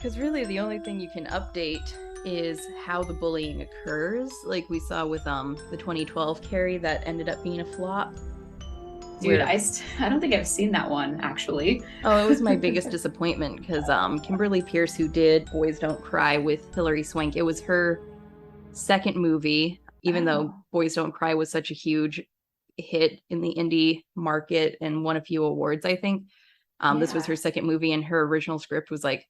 Because really the only thing you can update is how the bullying occurs, like we saw with the 2012 Carrie that ended up being a flop. Dude, Where I don't think I've seen that one actually. it was my biggest disappointment because Kimberly Pierce, who did Boys Don't Cry with Hilary Swank, it was her second movie, even though Oh, Boys Don't Cry was such a huge hit in the indie market and won a few awards, I think. This was yeah. her second movie, and her original script was like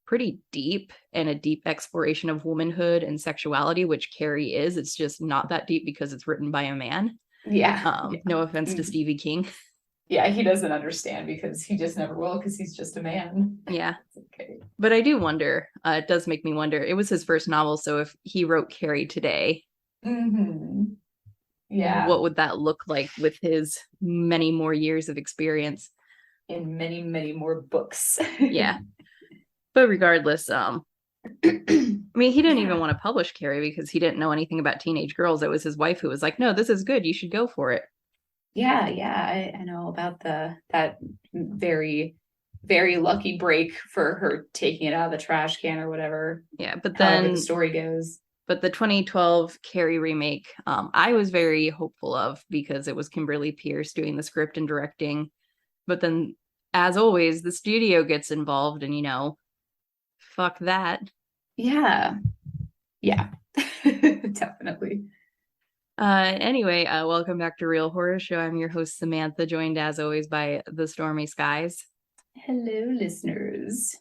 pretty deep and a deep exploration of womanhood and sexuality, which Carrie is. It's just not that deep because it's written by a man. Yeah. Yeah. No offense to Mm. Stevie King. Yeah, he doesn't understand because he just never will because he's just a man. Yeah. It's okay. But I do wonder, it does make me wonder. It was his first novel, so if he wrote Carrie today, Mm-hmm. Yeah. what would that look like with his many more years of experience? In many, many more books. Yeah. But regardless, I mean, he didn't even Yeah. want to publish Carrie because he didn't know anything about teenage girls. It was his wife who was like, "No, this is good. You should go for it." Yeah, yeah. I know about that very, very lucky break for her taking it out of the trash can or whatever, Yeah, however the story goes. but the 2012 Carrie remake, I was very hopeful of because it was Kimberly Pierce doing the script and directing. But then, as always, the studio gets involved, and fuck that. Yeah. Yeah. Definitely. Anyway, welcome back to Real Horror Show. I'm your host Samantha, joined as always by the Stormy Skies. Hello, listeners.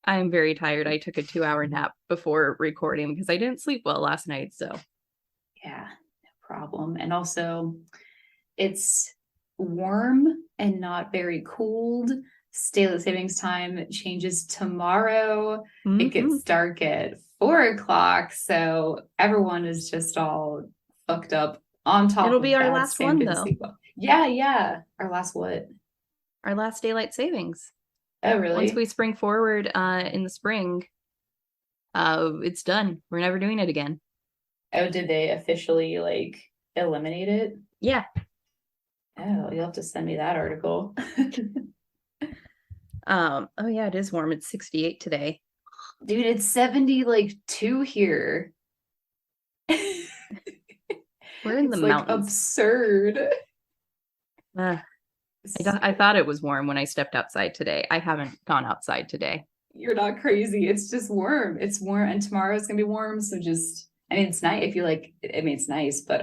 I'm very tired. I took a 2-hour nap before recording because I didn't sleep well last night. So Yeah, no problem. And also, it's warm and not very cold. Daylight savings time changes tomorrow. It Mhm. gets dark at 4 o'clock. So everyone is just all fucked up on top It'll be of our that. last Sam one didn't though. sleep well. Yeah, yeah. Our last what? Our last daylight savings. Oh, Once we really? spring forward in the spring, it's done. We're never doing it again. Oh, did they officially like eliminate it? Yeah. Oh, you'll have to send me that article. Oh yeah, it is warm. It's 68 today. Dude, it's 70 like two here. We're in the It's like mountains. absurd. Uh, I thought it was warm when I stepped outside today. I haven't gone outside today. You're not crazy. It's just warm. It's warm, and tomorrow's gonna be warm. So just, I mean, it's nice if you like. I mean, it's nice, but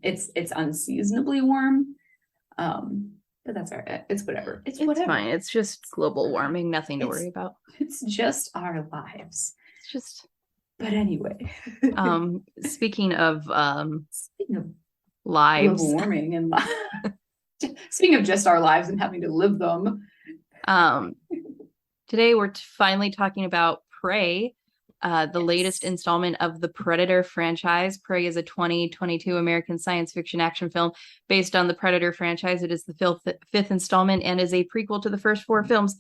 it's unseasonably warm. But that's all right. It's whatever. It's It's whatever. fine. It's just global warming, nothing to worry about. It's just our lives. It's just But anyway, speaking of speaking of global lives, warming and speaking of just our lives and having to live them. um today we're finally talking about Prey, the latest Yes. installment of the Predator franchise. Prey is a 2022 American science fiction action film based on the Predator franchise. It is the fifth installment and is a prequel to the first four films,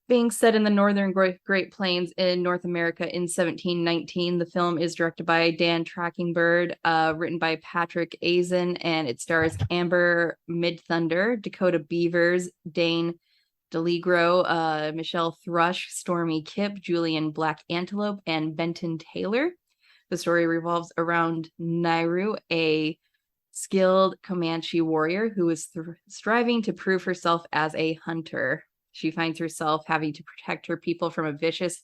being set in the northern Great Plains in North America in 1719. The film is directed by Dan Trachtenberg, written by Patrick Azen, and it stars Amber Midthunder, Dakota Beavers, Dane DeLigro, Michelle Thrush, Stormy Kipp, Julian Black Antelope, and Benton Taylor. The story revolves around Nairu, a skilled Comanche warrior who is striving to prove herself as a hunter. She finds herself having to protect her people from a vicious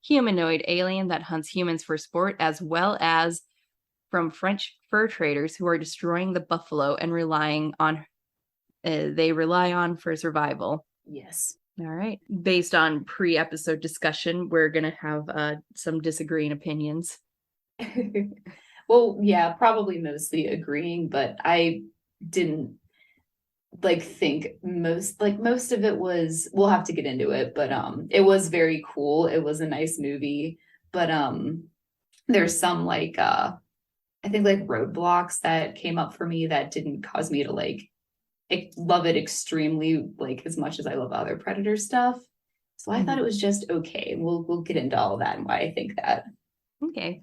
humanoid alien that hunts humans for sport, as well as from French fur traders who are destroying the buffalo and they rely on for survival. Yes. All right. Based on pre-episode discussion, we're going to have some disagreeing opinions. Well, yeah, probably mostly agreeing, but I didn't think most of it was, we'll have to get into it, but it was very cool. It was a nice movie, but there's some I think like roadblocks that came up for me that didn't cause me to love it extremely like as much as I love other Predator stuff. So I thought it was just okay. We'll get into all of that and why I think that. Okay.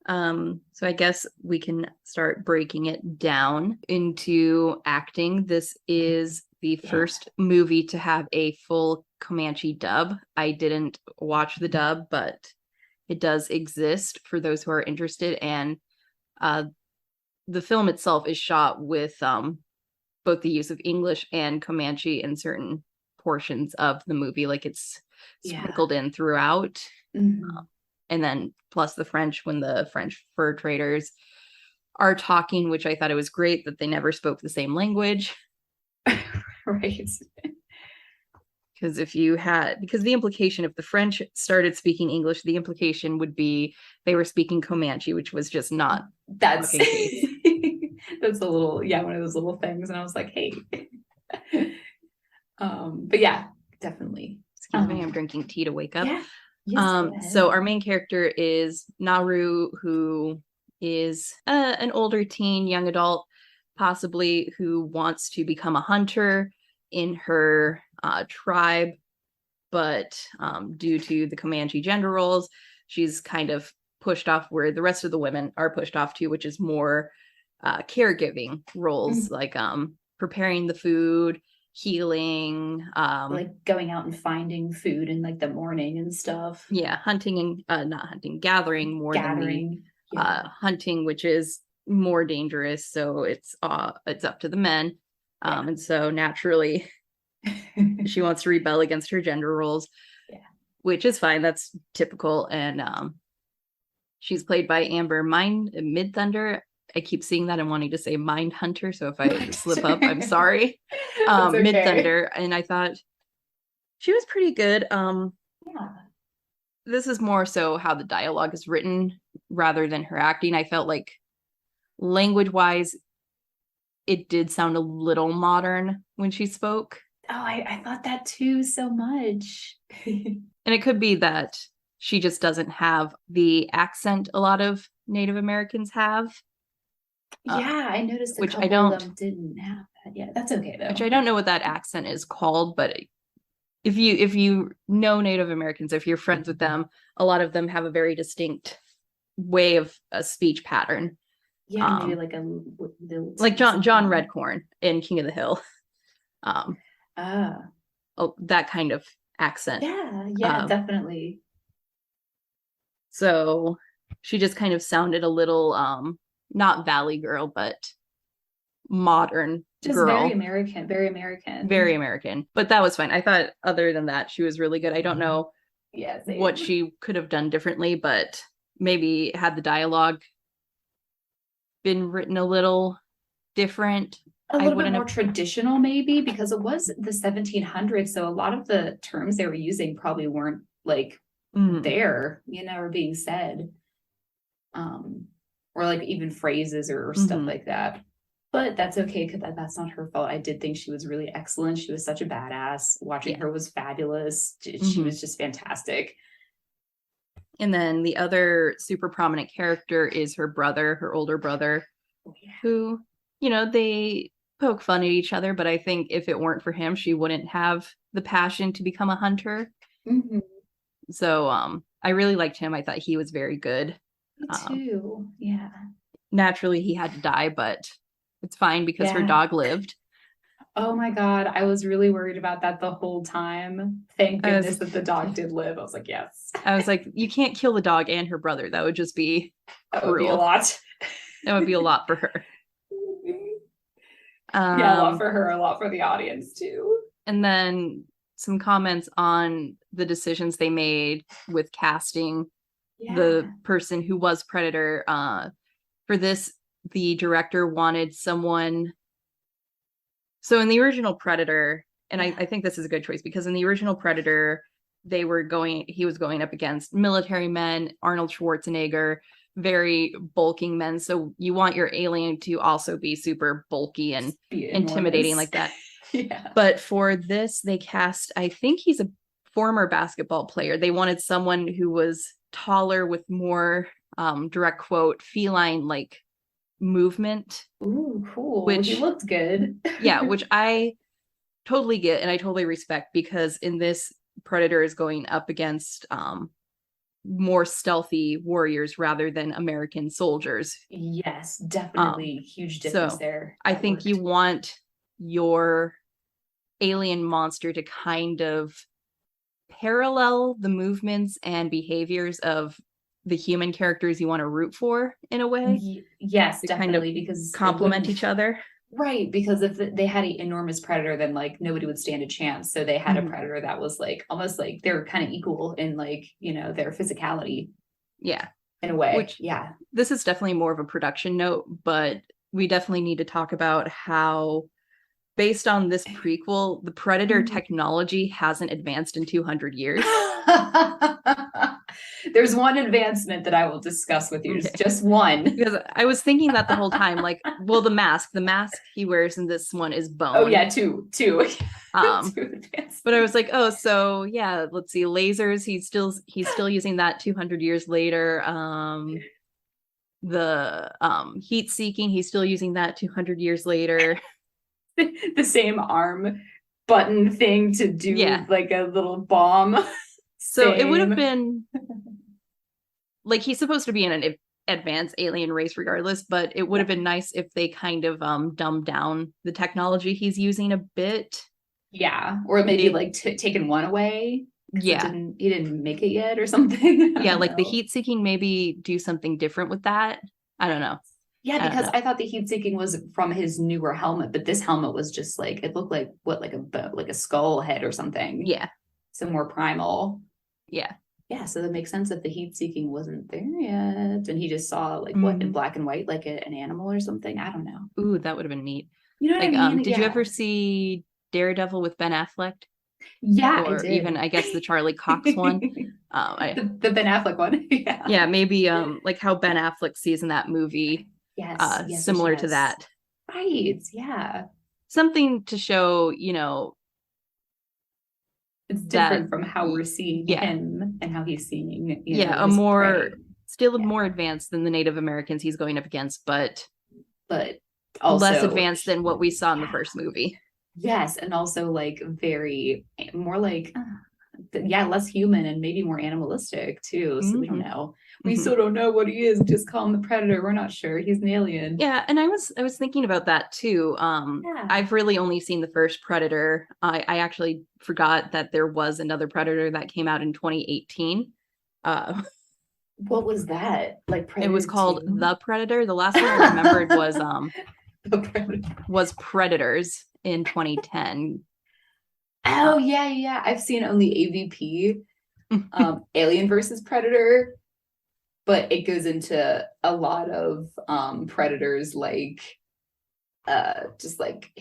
So I guess we can start breaking it down into acting. This is the first movie to have a full Comanche dub. I didn't watch the dub, but it does exist for those who are interested. And the film itself is shot with both the use of English and Comanche in certain portions of the movie. Like it's sprinkled in throughout. And then plus the French, when the French fur traders are talking, which I thought it was great that they never spoke the same language. Right. Because because the implication, if the French started speaking English, the implication would be they were speaking Comanche, which was just not. That's that's a little, one of those little things. And I was like, hey. But yeah, definitely. Excuse me, I'm drinking tea to wake up. Yeah. Yes, so our main character is Naru, who is an older teen, young adult, possibly, who wants to become a hunter in her tribe, but due to the Comanche gender roles, she's kind of pushed off where the rest of the women are pushed off to, which is more caregiving roles, like preparing the food, healing, like going out and finding food in like the morning and stuff. Hunting and not hunting, gathering more than the hunting, which is more dangerous. So it's up to the men. And so naturally she wants to rebel against her gender roles, which is fine. That's typical. And she's played by Amber Midthunder. I keep seeing that and wanting to say Mind Hunter. So if I slip up, I'm sorry. Okay. Midthunder. And I thought she was pretty good. This is more so how the dialogue is written rather than her acting. I felt like language wise, it did sound a little modern when she spoke. Oh, I thought that too so much. And it could be that she just doesn't have the accent a lot of Native Americans have. I noticed which couple I don't, of them didn't have that. Yeah, that's okay though. Which I don't know what that accent is called, but if you know Native Americans, if you're friends with them, a lot of them have a very distinct way of a speech pattern. Maybe like like John Redcorn in King of the Hill. That kind of accent. Definitely. So she just kind of sounded a little not Valley Girl, but modern just girl. Very American. But that was fine. I thought other than that, she was really good. I don't know what she could have done differently, but maybe had the dialogue been written a little different. A little bit more traditional, maybe, because it was the 1700s. So a lot of the terms they were using probably weren't like there, or being said. Or like even phrases or stuff like that. But that's okay, because that's not her fault. I did think she was really excellent. She was such a badass. Watching her was fabulous. She was just fantastic. And then the other super prominent character is her brother, her older brother, who, they poke fun at each other. But I think if it weren't for him, she wouldn't have the passion to become a hunter. So I really liked him. I thought he was very good. Me too. Naturally, he had to die, but it's fine because her dog lived. Oh my God. I was really worried about that the whole time. Thank goodness that the dog did live. I was like, yes. I was like, you can't kill the dog and her brother. That would just be cruel. Would be a lot. That would be a lot for her. A lot for her, a lot for the audience too. And then some comments on the decisions they made with casting the person who was Predator. For this, the director wanted someone. So in the original Predator, and I think this is a good choice, because in the original Predator, he was going up against military men, Arnold Schwarzenegger, very bulking men. So you want your alien to also be super bulky and intimidating like that. But for this, they cast, I think he's a former basketball player. They wanted someone who was taller with more direct quote feline like movement. Ooh, cool. Which he looked good. Which I totally get and I totally respect, because in this, Predator is going up against more stealthy warriors rather than American soldiers. Yes, definitely huge difference there. I think you want your alien monster to kind of parallel the movements and behaviors of the human characters you want to root for in a way. Yes, to definitely, kind of because complement each other. Right, because if they had an enormous predator, then like nobody would stand a chance. So they had a Mhm. predator that was like almost like they're kind of equal in like, you know, their physicality Yeah. in a way. Which Yeah. this is definitely more of a production note, but we definitely need to talk about how, based on this prequel, the Predator technology hasn't advanced in 200 years. There's one advancement that I will discuss with you. Okay. Just one. Because I was thinking that the whole time, like, well, the mask he wears in this one is bone. Oh yeah, two. But I was like, oh, so yeah, let's see, lasers. He's still using that 200 years later. The heat seeking, he's still using that 200 years later. The same arm button thing to do like a little bomb. So it would have been like, he's supposed to be in an advanced alien race regardless, but it would have been nice if they kind of dumbed down the technology he's using a bit. Yeah, or maybe like taken one away. Yeah, he didn't make it yet or something. Yeah, like the heat seeking, maybe do something different with that. I don't know. Yeah, because I thought the heat seeking was from his newer helmet, but this helmet was just like, it looked like what, like a skull head or something. Yeah, some more primal. Yeah. Yeah, so that makes sense if the heat seeking wasn't there yet, and he just saw like what in black and white, like an animal or something. I don't know. Ooh, that would have been neat. You know what I mean? Did you ever see Daredevil with Ben Affleck? Yeah, or even I guess the Charlie Cox one. The Ben Affleck one. Yeah. Yeah, maybe like how Ben Affleck sees in that movie. Yes, similar to that. Right. Yeah. Something to show, you know, it's different from how we're seeing him and how he's seeing, you know, a more still more advanced than the Native Americans he's going up against, but also less advanced than what we saw in the first movie. Yes, and also like very more like less human and maybe more animalistic too. So we don't know. We still don't know what he is. Just call him the Predator. We're not sure. He's an alien. Yeah, and I was thinking about that too. I've really only seen the first Predator. I actually forgot that there was another Predator that came out in 2018. What was that? Like Predator? It was called The Predator. The last one I remembered was Predators in 2010. Oh yeah. I've seen only AVP, Alien versus Predator, but it goes into a lot of Predators, like just like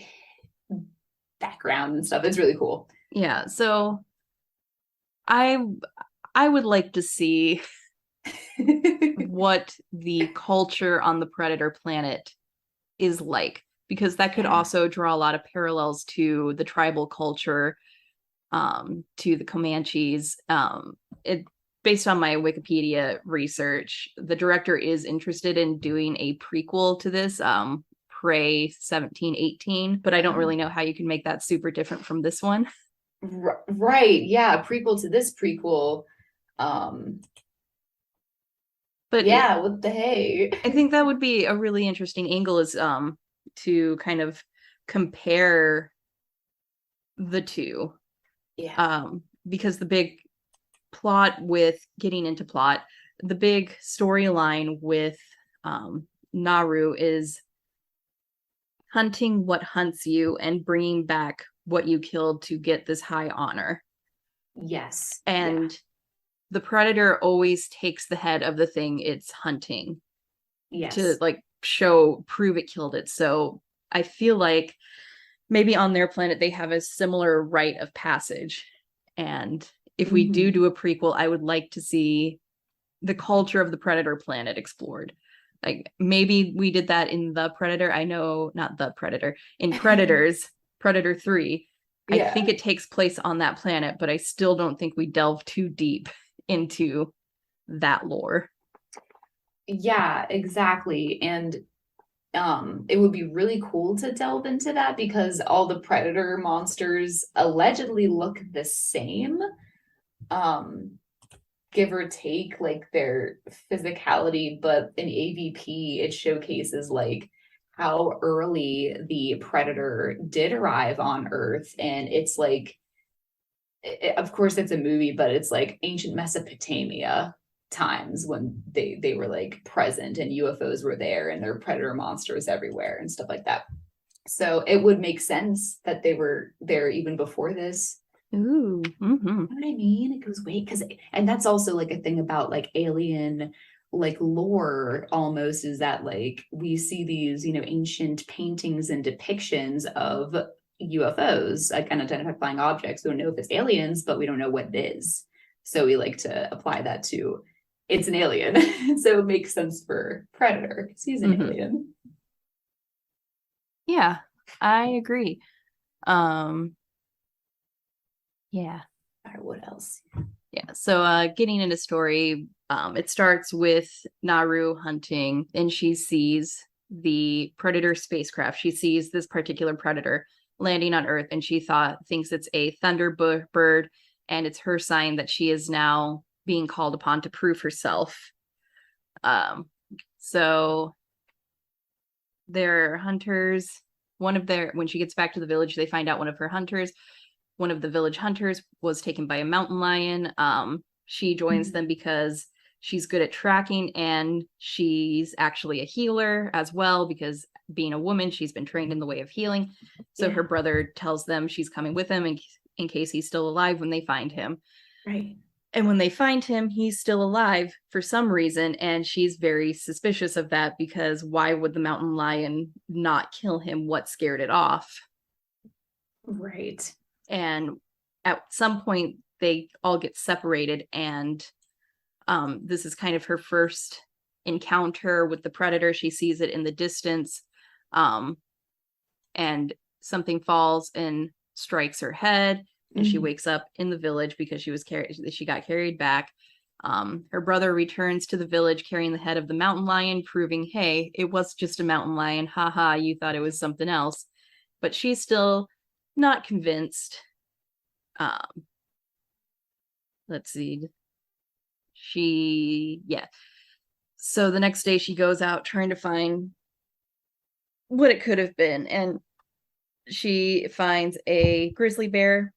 background and stuff. It's really cool. Yeah, so I would like to see what the culture on the Predator planet is like, because that could also draw a lot of parallels to the tribal culture, to the Comanches. Based on my Wikipedia research, the director is interested in doing a prequel to this, Prey 1718, but I don't really know how you can make that super different from this one. Right. Yeah. Prequel to this prequel. But yeah, what the hey? I think that would be a really interesting angle, is to kind of compare the two. Yeah. Because the big plot with getting into plot, the big storyline with Naru is hunting what hunts you and bringing back what you killed to get this high honor. Yes. And the Predator always takes the head of the thing it's hunting. Yes. To like prove it killed it. So I feel like maybe on their planet they have a similar rite of passage. And if we do a prequel, I would like to see the culture of the Predator planet explored. Like maybe we did that in The Predator. I know, not The Predator, in Predators, Predator 3. I think it takes place on that planet, but I still don't think we delve too deep into that lore. Yeah, exactly. And it would be really cool to delve into that, because all the Predator monsters allegedly look the same, give or take like their physicality, but in AVP it showcases like how early the predator did arrive on Earth. And it's like, of course it's a movie, but it's like ancient Mesopotamia times when they were like present and UFOs were there and there were predator monsters everywhere and stuff like that. So it would make sense that they were there even before this. Ooh. Mm-hmm. You know what I mean? It goes wait, because and that's also like a thing about like alien like lore almost, is that like we see these, you know, ancient paintings and depictions of UFOs, like unidentified flying objects. We don't know if it's aliens, but we don't know what it is. So we like to apply that to it's an alien. So it makes sense for Predator because he's an alien. Yeah, I agree. Yeah. All right, what else? Yeah. So getting into story, it starts with Naru hunting and she sees the predator spacecraft. She sees this particular predator landing on Earth and she thinks it's a thunderbird and it's her sign that she is now being called upon to prove herself. So their hunters, when she gets back to the village, they find out one of the village hunters was taken by a mountain lion. She joins them because she's good at tracking and she's actually a healer as well, because being a woman, she's been trained in the way of healing. So her brother tells them she's coming with him in case he's still alive when they find him. Right. And when they find him, he's still alive for some reason. And she's very suspicious of that because why would the mountain lion not kill him? What scared it off? Right. And at some point, they all get separated. And this is kind of her first encounter with the predator. She sees it in the distance. And something falls and strikes her head. And she wakes up in the village because she got carried back. Her brother returns to the village carrying the head of the mountain lion, proving, hey, it was just a mountain lion. Haha, you thought it was something else. But she's still not convinced. Let's see. So the next day she goes out trying to find what it could have been. And she finds a grizzly bear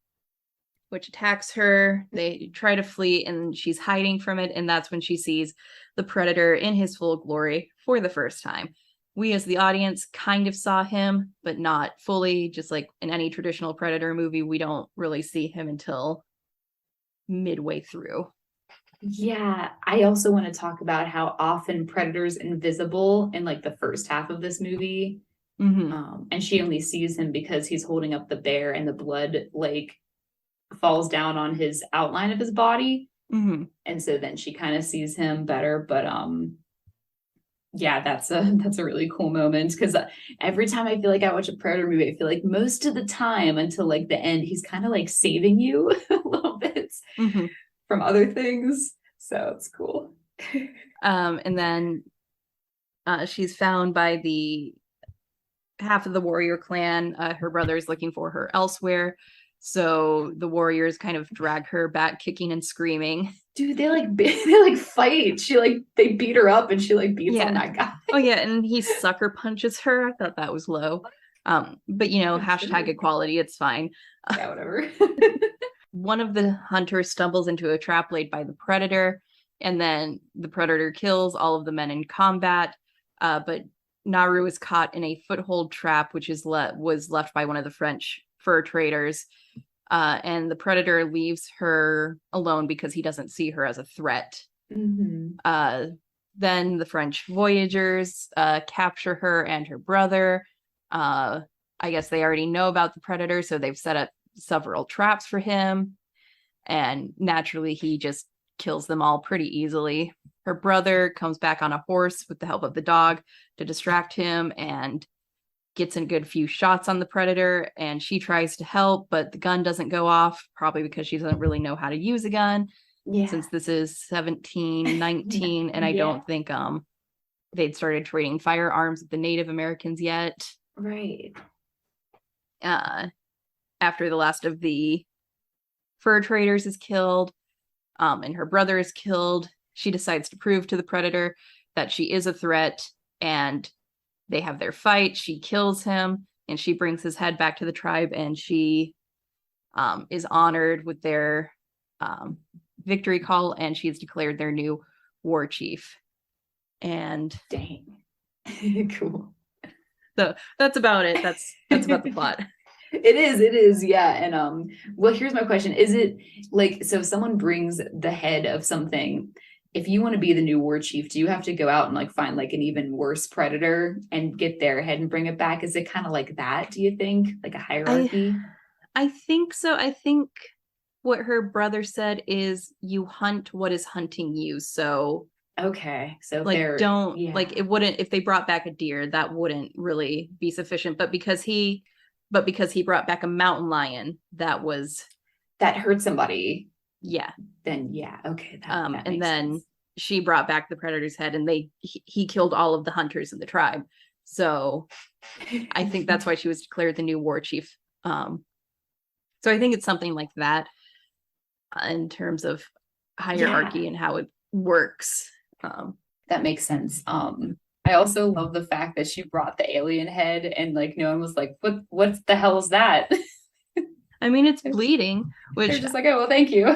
which attacks her. They try to flee and she's hiding from it. And that's when she sees the predator in his full glory for the first time. We as the audience kind of saw him, but not fully. Just like in any traditional predator movie, we don't really see him until midway through. Yeah, I also want to talk about how often Predator's invisible in like the first half of this movie. And she only sees him because he's holding up the bear and the blood like falls down on his outline of his body. And so then she kind of sees him better. But yeah, that's a really cool moment because every time I feel like I watch a Predator movie, I feel like most of the time until like the end, he's kind of like saving you a little bit from other things. So it's cool. And then she's found by the half of the warrior clan. Her brother's looking for her elsewhere. So the warriors kind of drag her back, kicking and screaming. Dude, they like fight. They beat her up and she like beats on that guy. Oh yeah, and he sucker punches her. I thought that was low. But you know, hashtag equality, it's fine. Yeah, whatever. One of the hunters stumbles into a trap laid by the predator, and then the predator kills all of the men in combat. But Naru is caught in a foothold trap, which was left by one of the French fur traders. And the predator leaves her alone because he doesn't see her as a threat. Then the French voyagers capture her and her brother. I guess they already know about the predator, so they've set up several traps for him. And naturally, he just kills them all pretty easily. Her brother comes back on a horse with the help of the dog to distract him and gets a good few shots on the predator, and she tries to help, but the gun doesn't go off, probably because she doesn't really know how to use a gun. Since this is 1719 and I don't think they'd started trading firearms with the Native Americans yet. Right. After the last of the fur traders is killed, and her brother is killed, she decides to prove to the predator that she is a threat and they have their fight. She kills him and she brings his head back to the tribe, and she is honored with their victory call, and she's declared their new war chief. And Dang. Cool. so that's about it. That's about the plot. It is, yeah. And well, here's my question. Is it like, so if someone brings the head of something, if you want to be the new war chief, do you have to go out and like find like an even worse predator and get their head and bring it back? Is it kind of like that, do you think? Like a hierarchy? I think so. I think what her brother said is you hunt what is hunting you. So Okay. So if like they're, don't yeah. like, it wouldn't, if they brought back a deer, that wouldn't really be sufficient. But because he brought back a mountain lion, that was, that hurt somebody, yeah. then yeah, okay. That And makes then sense. she brought back the predator's head, and he killed all of the hunters in the tribe. So I think that's why she was declared the new war chief. So I think it's something like that in terms of hierarchy Yeah. and how it works. That makes sense. I also love the fact that she brought the alien head and like no one was like, what the hell is that? I mean, it's bleeding, They're which just like, oh well, thank you.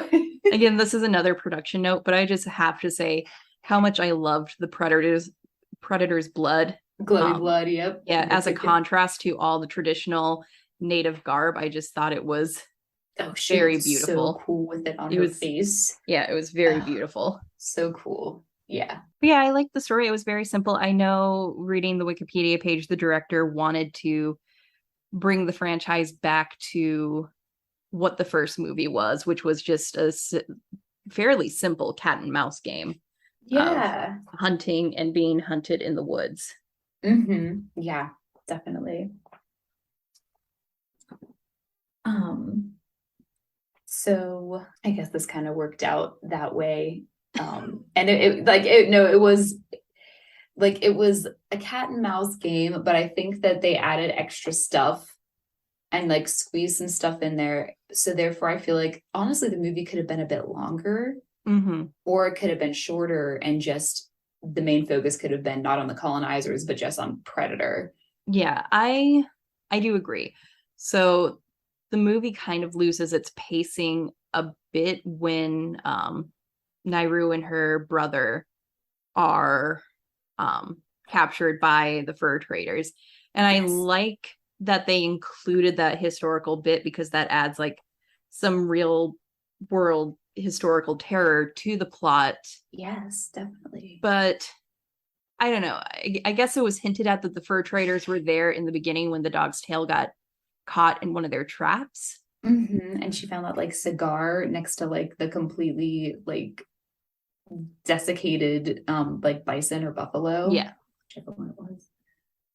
again, this is another production note, but I just have to say how much I loved the predator's blood. Glowy blood, yep. Yeah, That's as a contrast to all the traditional native garb, I just thought it was oh, she very looked beautiful. so cool with it on It her was, face. yeah, it was very Oh, beautiful. so cool. Yeah. But yeah, I liked the story. It was very simple. I know reading the Wikipedia page, the director wanted to bring the franchise back to what the first movie was, which was just a fairly simple cat and mouse game of Yeah. hunting and being hunted in the woods. Yeah, definitely. So I guess this kind of worked out that way. And it was like it was a cat and mouse game, but I think that they added extra stuff and like squeezed some stuff in there. So therefore I feel like honestly the movie could have been a bit longer, or it could have been shorter and just the main focus could have been not on the colonizers, but just on Predator. Yeah, I do agree. So the movie kind of loses its pacing a bit when Nairu and her brother are captured by the fur traders. And I like that they included that historical bit because that adds like some real world historical terror to the plot. Yes, definitely. But I don't know. I guess it was hinted at that the fur traders were there in the beginning when the dog's tail got caught in one of their traps. And she found that like cigar next to like the completely like desiccated like bison or buffalo. Yeah. Whichever one it was.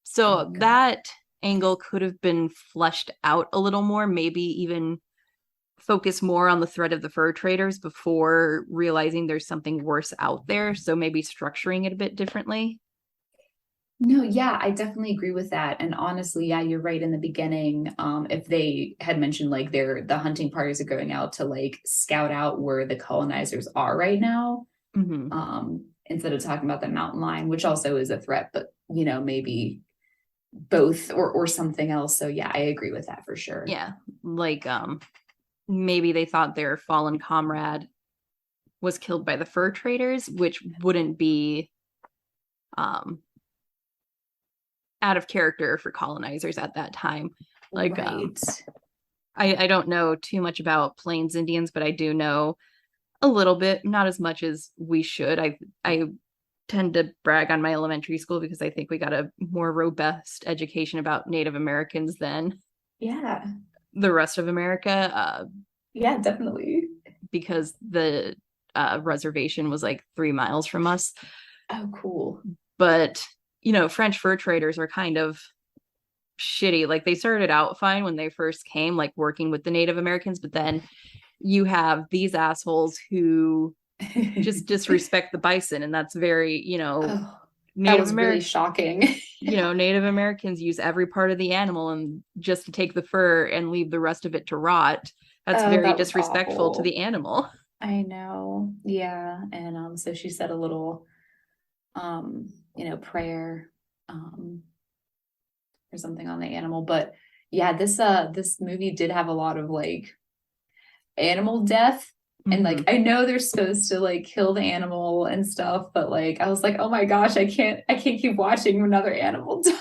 So that angle could have been fleshed out a little more, maybe even focus more on the threat of the fur traders before realizing there's something worse out there. So maybe structuring it a bit differently. No, yeah, I definitely agree with that. And honestly, yeah, you're right in the beginning. If they had mentioned like the hunting parties are going out to like scout out where the colonizers are right now, instead of talking about the mountain lion, which also is a threat, but you know, maybe both or something else. So yeah, I agree with that for sure. Yeah. Like maybe they thought their fallen comrade was killed by the fur traders, which wouldn't be out of character for colonizers at that time. Like right. I don't know too much about Plains Indians, but I do know a little bit, not as much as we should. I tend to brag on my elementary school because I think we got a more robust education about Native Americans than the rest of America. Yeah, definitely. Because the reservation was like 3 miles from us. Oh, cool. But, you know, French fur traders are kind of shitty. Like they started out fine when they first came, like working with the Native Americans, but then you have these assholes who just disrespect the bison, and that's very, you know, that was really shocking. You know, Native Americans use every part of the animal and just to take the fur and leave the rest of it to rot. That's very disrespectful to the animal. I know. Yeah. And so she said a little you know, prayer or something on the animal. But yeah, this movie did have a lot of like animal death. And like I know they're supposed to like kill the animal and stuff, but like I was like, oh my gosh, I can't keep watching another animal die.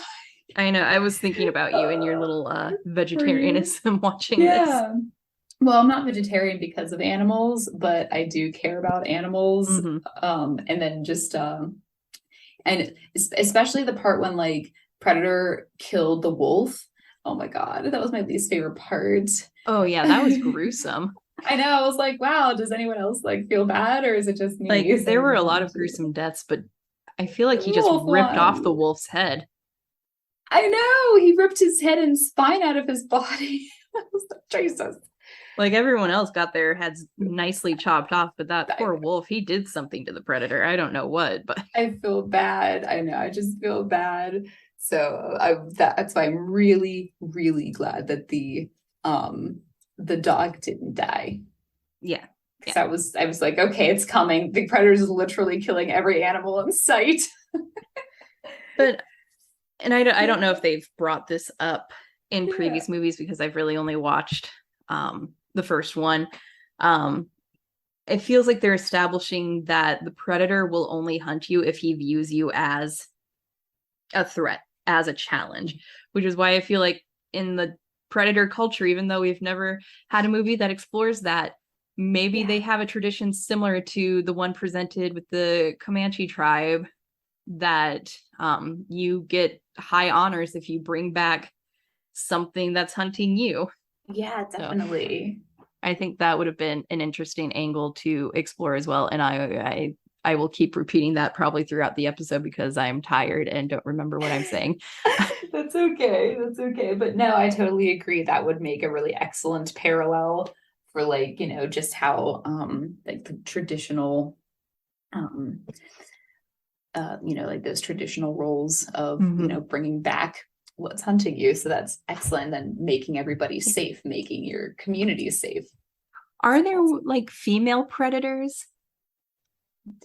I know. I was thinking about you and your little vegetarianism watching this. Yeah. Well, I'm not vegetarian because of animals, but I do care about animals. And then just and especially the part when like Predator killed the wolf. Oh my God, that was my least favorite part. Oh yeah, that was gruesome. I know. I was like, wow, does anyone else like feel bad, or is it just me? Like there were a lot of gruesome deaths, but I feel like he just ripped off the wolf's head. I know, he ripped his head and spine out of his body. I was like, Jesus. Like everyone else got their heads nicely chopped off, but that poor wolf, he did something to the Predator. I don't know what, but I feel bad. I know. I just feel bad. So that's why I'm really, really glad that the dog didn't die. Yeah. Because I was like, okay, it's coming. The Predator's literally killing every animal in sight. But and I don't know if they've brought this up in previous movies because I've really only watched the first one. It feels like they're establishing that the Predator will only hunt you if he views you as a threat, as a challenge, which is why I feel like in the Predator culture, even though we've never had a movie that explores that, maybe they have a tradition similar to the one presented with the Comanche tribe, that you get high honors if you bring back something that's hunting you. Yeah, definitely. So I think that would have been an interesting angle to explore as well. And I will keep repeating that probably throughout the episode because I'm tired and don't remember what I'm saying. That's okay. That's okay. But no, I totally agree. That would make a really excellent parallel for like, you know, just how like the traditional you know, like those traditional roles of, you know, bringing back what's hunting you. So that's excellent. And making everybody safe, making your community safe. Are there like female predators?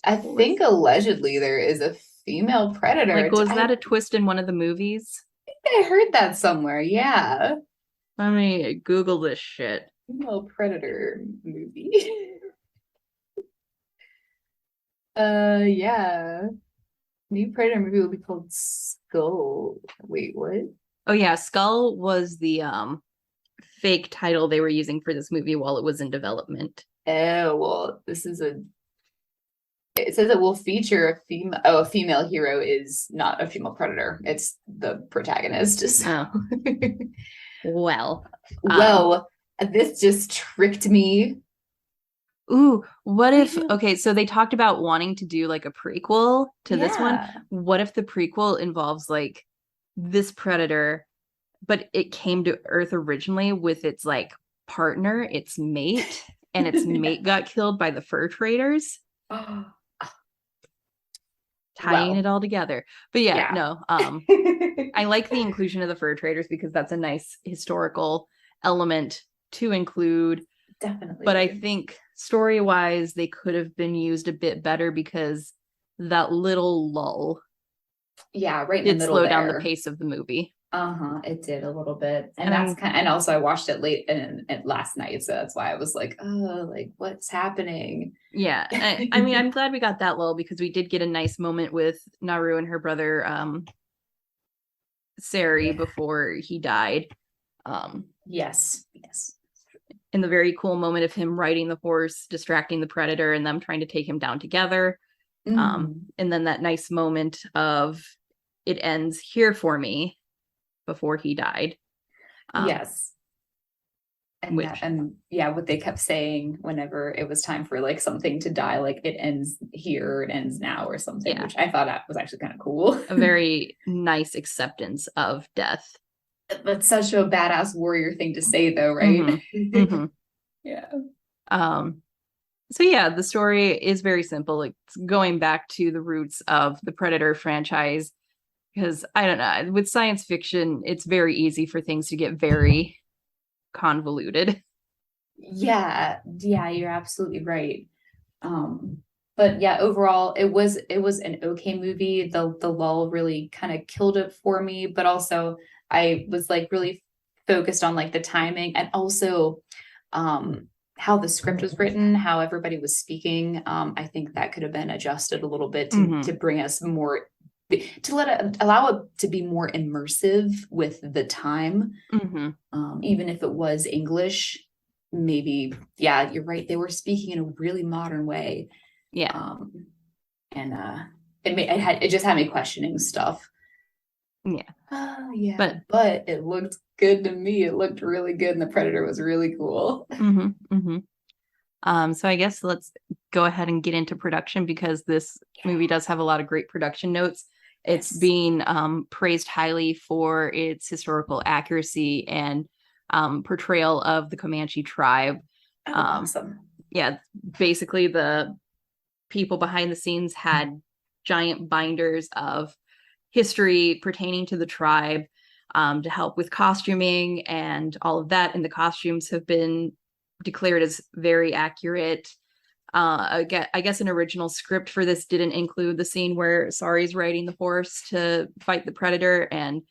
I think allegedly there is a female predator. Like, was that a twist in one of the movies? I heard that somewhere. Yeah. Let me Google this shit. Female predator movie. Yeah. New Predator movie will be called Skull. Wait, what? Oh yeah, Skull was the fake title they were using for this movie while it was in development. Oh, well, this is it says it will feature a female hero is not a female predator. It's the protagonist. So. Oh. Well, this just tricked me. Ooh, what if, okay, so they talked about wanting to do like a prequel to this one. What if the prequel involves like this predator, but it came to Earth originally with its like partner, its mate, and its mate got killed by the fur traders? Tying it all together. But no, I like the inclusion of the fur traders because that's a nice historical element to include. Definitely. But I think story-wise, they could have been used a bit better because that little lull right in the middle slow down the pace of the movie. It did a little bit. And that's and also I watched it late and last night, so that's why I was like, oh, like what's happening? Yeah. I mean, I'm glad we got that lull because we did get a nice moment with Naru and her brother Sari before he died. Yes. In the very cool moment of him riding the horse, distracting the predator, and them trying to take him down together. And then that nice moment of it ends here for me before he died. Yes. And what they kept saying whenever it was time for like something to die, like it ends here, it ends now or something, which I thought that was actually kind of cool. A very nice acceptance of death. That's such a badass warrior thing to say though, right? Yeah. So yeah, the story is very simple. Like going back to the roots of the Predator franchise, because I don't know, with science fiction, it's very easy for things to get very convoluted. Yeah, you're absolutely right. But yeah, overall, it was an okay movie. The lull really kind of killed it for me, but also I was like really focused on like the timing and also how the script was written, how everybody was speaking. I think that could have been adjusted a little bit to bring us more to allow it to be more immersive with the time. Even if it was English, maybe, yeah, you're right. They were speaking in a really modern way. Yeah. And it just had me questioning stuff. Yeah. Oh yeah. But it looked good to me. It looked really good, and the Predator was really cool. So I guess let's go ahead and get into production, because this movie does have a lot of great production notes. It's being praised highly for its historical accuracy and portrayal of the Comanche tribe. Awesome. Yeah, basically the people behind the scenes had giant binders of history pertaining to the tribe to help with costuming and all of that. And the costumes have been declared as very accurate. I guess an original script for this didn't include the scene where Sari's riding the horse to fight the predator, and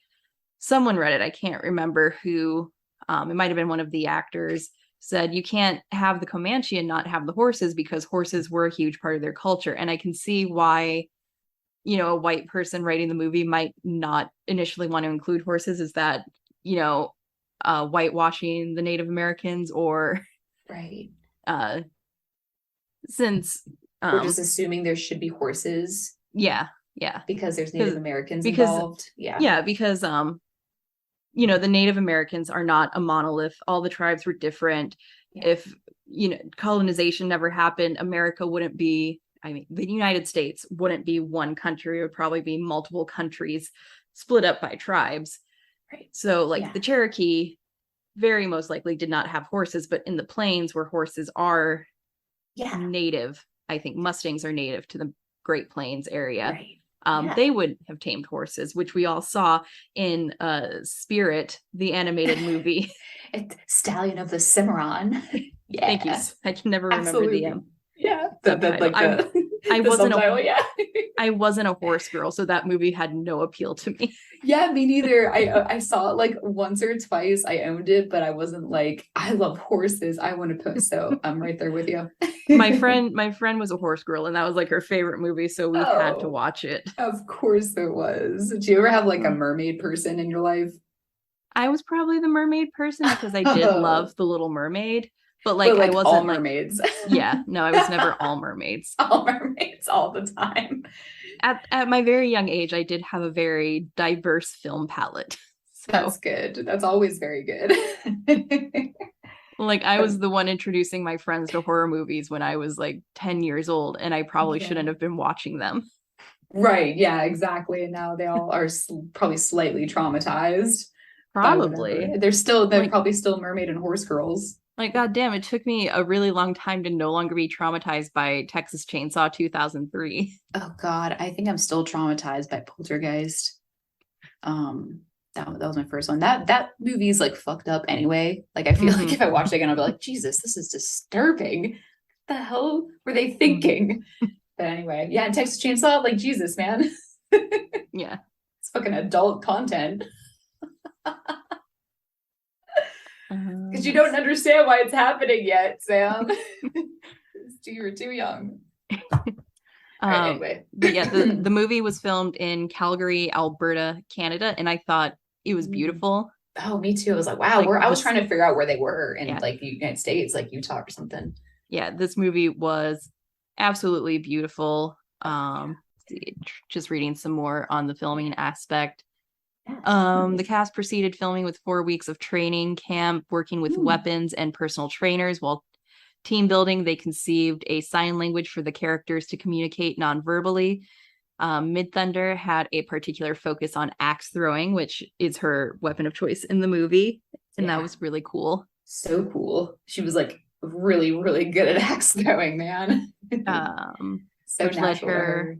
someone read it. I can't remember who. It might have been one of the actors, said you can't have the Comanche and not have the horses, because horses were a huge part of their culture. And I can see why, a white person writing the movie might not initially want to include horses. Is that, whitewashing the Native Americans, or right? Since we're just assuming there should be horses. Yeah. Because there's Native Americans involved. Yeah, because the Native Americans are not a monolith. All the tribes were different. Yeah. If colonization never happened, America wouldn't be, the United States wouldn't be one country. It would probably be multiple countries split up by tribes. Right. So the Cherokee very most likely did not have horses, but in the plains where horses are native, I think Mustangs are native to the Great Plains area. Right. They would have tamed horses, which we all saw in Spirit, the animated movie. Stallion of the Cimarron. Yeah. Thank you. I can never remember the I wasn't I wasn't a horse girl, so that movie had no appeal to me. Yeah, me neither. I saw it like once or twice. I owned it, but I wasn't like, I love horses, I want to put. So I'm right there with you. my friend was a horse girl, and that was like her favorite movie, so we had to watch it. Of course it was. Did you ever have like a mermaid person in your life? I was probably the mermaid person, because I did love The Little Mermaid. But I wasn't all mermaids. Yeah, no, I was never all mermaids. All mermaids all the time. At my very young age, I did have a very diverse film palette. So. That's good. That's always very good. I was the one introducing my friends to horror movies when I was 10 years old, and I probably shouldn't have been watching them. Right. Yeah, exactly. And now they all are probably slightly traumatized. Probably. They're probably still mermaid and horse girls. God damn, it took me a really long time to no longer be traumatized by Texas Chainsaw 2003. Oh God, I think I'm still traumatized by Poltergeist. That was my first one. That movie's fucked up anyway. I feel like if I watch it again, I'll be like, Jesus, this is disturbing. What the hell were they thinking? But anyway, yeah, and Texas Chainsaw, Jesus, man. Yeah. It's fucking adult content. Because you don't understand why it's happening yet, Sam. You're too young. Right, anyway. But yeah, the movie was filmed in Calgary, Alberta, Canada, and I thought it was beautiful. Oh, me too. I was like, wow. I was trying to figure out where they were in the United States, Utah or something. Yeah, this movie was absolutely beautiful. Just reading some more on the filming aspect. The cast proceeded filming with 4 weeks of training camp, working with weapons and personal trainers. While team building, they conceived a sign language for the characters to communicate non-verbally. Midthunder had a particular focus on axe throwing, which is her weapon of choice in the movie, and that was really cool. So cool. She was really, really good at axe throwing, man. So which led her.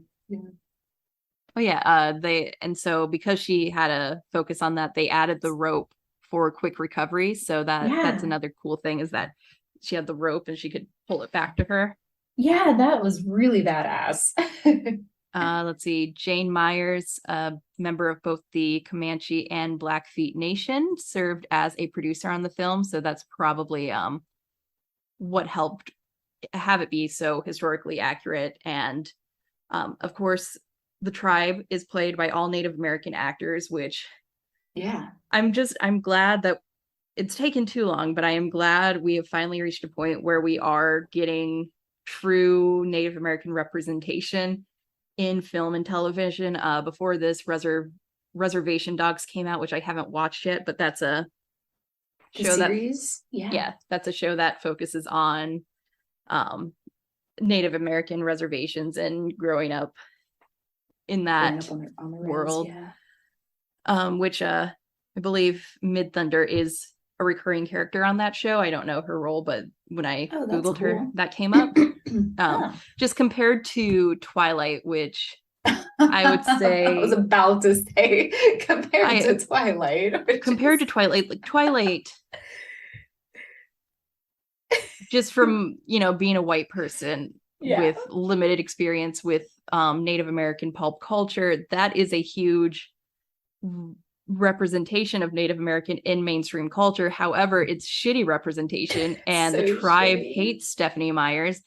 So because she had a focus on that, they added the rope for quick recovery. So that's another cool thing, is that she had the rope and she could pull it back to her. Yeah, that was really badass. Let's see, Jane Myers, a member of both the Comanche and Blackfeet Nation, served as a producer on the film. So that's probably what helped have it be so historically accurate. And of course, the tribe is played by all Native American actors, which Yeah. I'm glad that it's taken too long, but I am glad we have finally reached a point where we are getting true Native American representation in film and television. Before this, Reservation Dogs came out, which I haven't watched yet, but that's a The show that, series? yeah, that's a show that focuses on um, Native American reservations and growing up in Growing that up on the world. yeah. Which I believe Mid Thunder is a recurring character on that show. I don't know her role, but when I That's Googled her, cool. that came up. Huh. Just compared to Twilight, which I would say I was about to say compared to Twilight. compared to Twilight, like Twilight, just from being a white person Yeah. with limited experience with Native American pulp culture, that is a huge representation of Native American in mainstream culture. However, it's shitty representation, and the So tribe shitty. hates Stephanie Myers,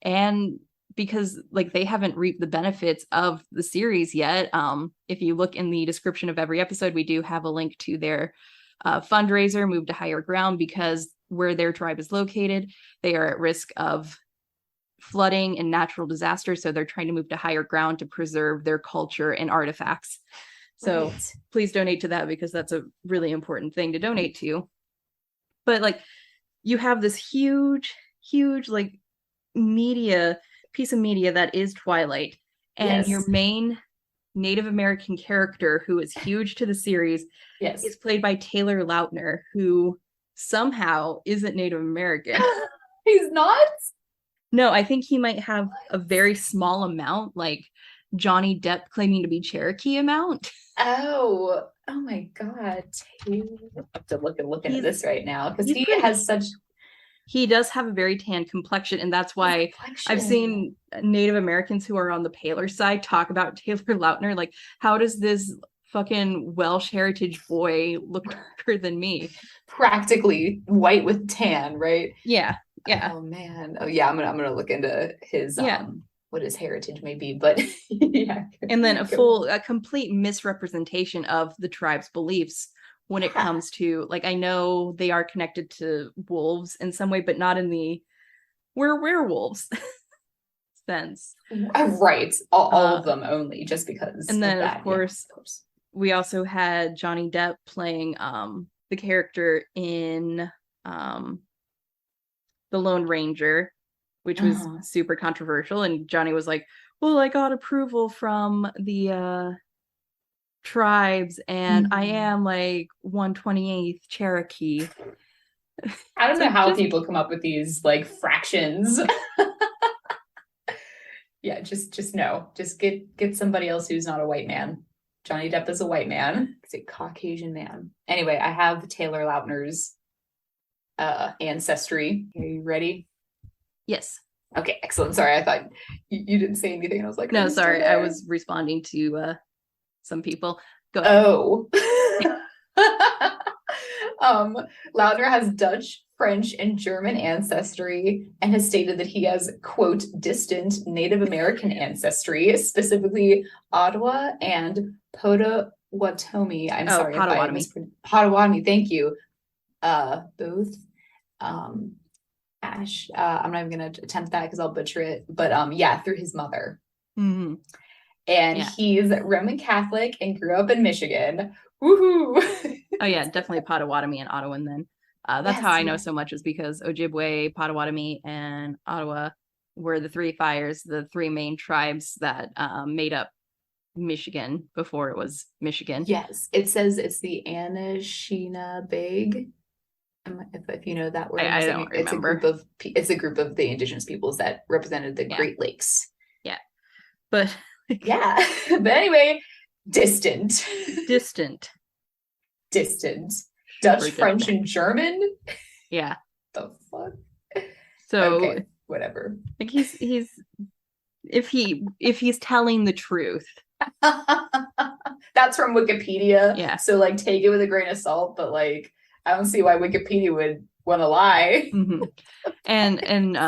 and because like they haven't reaped the benefits of the series yet. If you look in the description of every episode, we do have a link to their fundraiser, Move to Higher Ground, because where their tribe is located, they are at risk of flooding and natural disasters. So they're trying to move to higher ground to preserve their culture and artifacts. So please donate to that, because that's a really important thing to donate to. But like, you have this huge like piece of media that is Twilight, and your main Native American character, who is huge to the series, is played by Taylor Lautner, who somehow isn't Native American. He's not? No, I think he might have a very small amount, like Johnny Depp claiming to be Cherokee amount. Oh my God. I have to look at this right now, because he does have a very tan complexion, and that's why I've seen Native Americans who are on the paler side talk about Taylor Lautner, like, how does this fucking Welsh heritage boy look darker than me? Practically white with tan, right? Yeah. Oh man. Oh yeah, I'm gonna look into his what his heritage may be, but yeah. And then a complete misrepresentation of the tribe's beliefs when it comes to, like, I know they are connected to wolves in some way, but not in the we're werewolves sense. Right. All of them only, just because. And then of course, we also had Johnny Depp playing the character in The Lone Ranger, which was super controversial. And Johnny was like, well, I got approval from the tribes, and I am like 1/28th Cherokee. I don't know how people come up with these like fractions. Yeah, just no. Just get somebody else who's not a white man. Johnny Depp is a white man. He's a Caucasian man. Anyway, I have Taylor Lautner's ancestry. Are you ready? Yes. Okay, excellent. Sorry, I thought you didn't say anything, and I was like, no, sorry, I was responding to some people. Go ahead. Lautner has Dutch, French, and German ancestry, and has stated that he has, quote, distant Native American ancestry, specifically Ottawa and Potawatomi. I'm sorry if I mispronounced Potawatomi. Thank you. Both. Ash. I'm not even gonna attempt that because I'll butcher it. But yeah, through his mother. Mm-hmm. And he's Roman Catholic and grew up in Michigan. Woohoo! Oh yeah, definitely Potawatomi and Ottawan then. That's how I know so much, is because Ojibwe, Potawatomi, and Ottawa were the three fires, the three main tribes that made up Michigan before it was Michigan. Yes, it says it's the Anishinaabe. If you know that word, I don't remember. It's a group of the indigenous peoples that represented the Great Lakes. Yeah, but but anyway, distant. Dutch, French, and German. Yeah. The fuck. So whatever. Like he's if he's telling the truth. That's from Wikipedia. Yeah. So like take it with a grain of salt, but like I don't see why Wikipedia would want to lie. Mm-hmm. And